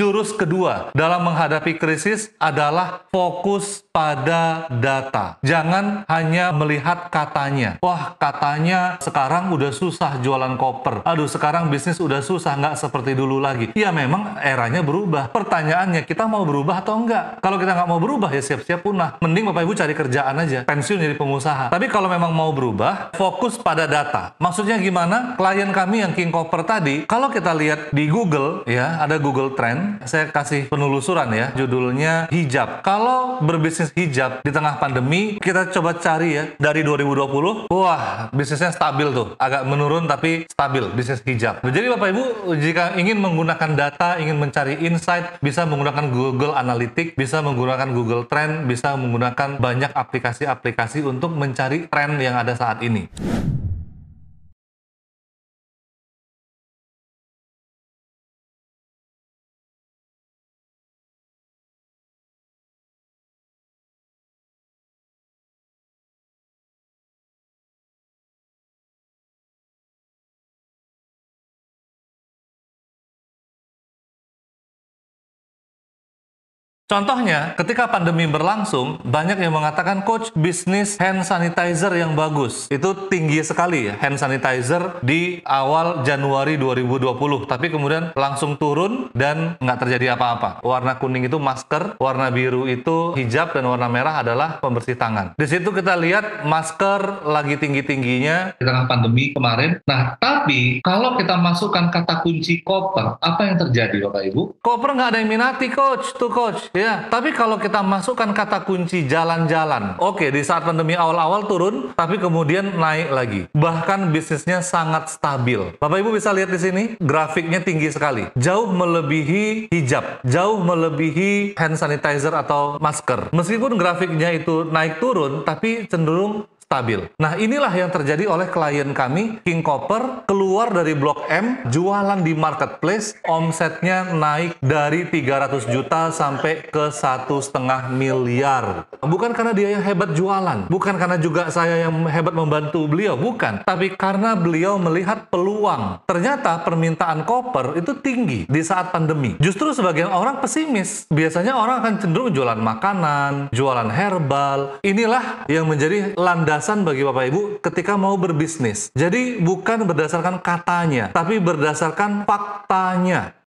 Jurus kedua dalam menghadapi krisis adalah fokus pada data. Jangan hanya melihat katanya. Wah, katanya sekarang udah susah jualan koper. Aduh, sekarang bisnis udah susah, nggak seperti dulu lagi. Ya memang eranya berubah. Pertanyaannya, kita mau berubah atau enggak? Kalau kita nggak mau berubah, ya siap-siap punah. Mending Bapak Ibu cari kerjaan aja, pensiun jadi pengusaha. Tapi kalau memang mau berubah, fokus pada data. Maksudnya gimana? Klien kami yang King Copper tadi, kalau kita lihat di Google, ya ada Google Trend, saya kasih penelusuran ya, judulnya hijab. Kalau berbisnis hijab di tengah pandemi, kita coba cari ya, dari 2020, wah bisnisnya stabil tuh, agak menurun tapi stabil bisnis hijab. Jadi Bapak Ibu, jika ingin menggunakan data, ingin mencari insight, bisa menggunakan Google Analytics, bisa menggunakan Google Trend, bisa menggunakan banyak aplikasi-aplikasi untuk mencari tren yang ada saat ini. Contohnya, ketika pandemi berlangsung, banyak yang mengatakan, Coach, bisnis hand sanitizer yang bagus. Itu tinggi sekali ya, hand sanitizer di awal Januari 2020. Tapi kemudian langsung turun dan nggak terjadi apa-apa. Warna kuning itu masker, warna biru itu hijab, dan warna merah adalah pembersih tangan. Di situ kita lihat masker lagi tinggi-tingginya di tengah pandemi kemarin. Nah, tapi kalau kita masukkan kata kunci koper, apa yang terjadi Bapak Ibu? Koper nggak ada yang minati, Coach. Tuh, Coach. Ya, tapi kalau kita masukkan kata kunci jalan-jalan, oke, di saat pandemi awal-awal turun, tapi kemudian naik lagi. Bahkan bisnisnya sangat stabil. Bapak Ibu bisa lihat di sini, grafiknya tinggi sekali. Jauh melebihi hijab, jauh melebihi hand sanitizer atau masker. Meskipun grafiknya itu naik turun, tapi cenderung stabil. Nah, inilah yang terjadi oleh klien kami, King Copper, keluar dari Blok M, jualan di marketplace, omsetnya naik dari 300 juta sampai ke 1,5 miliar. Bukan karena dia yang hebat jualan, bukan karena juga saya yang hebat membantu beliau, bukan. Tapi karena beliau melihat peluang. Ternyata permintaan koper itu tinggi di saat pandemi. Justru sebagian orang pesimis. Biasanya orang akan cenderung jualan makanan, jualan herbal. Inilah yang menjadi landasan bagi Bapak Ibu ketika mau berbisnis. Jadi bukan berdasarkan katanya, tapi berdasarkan faktanya.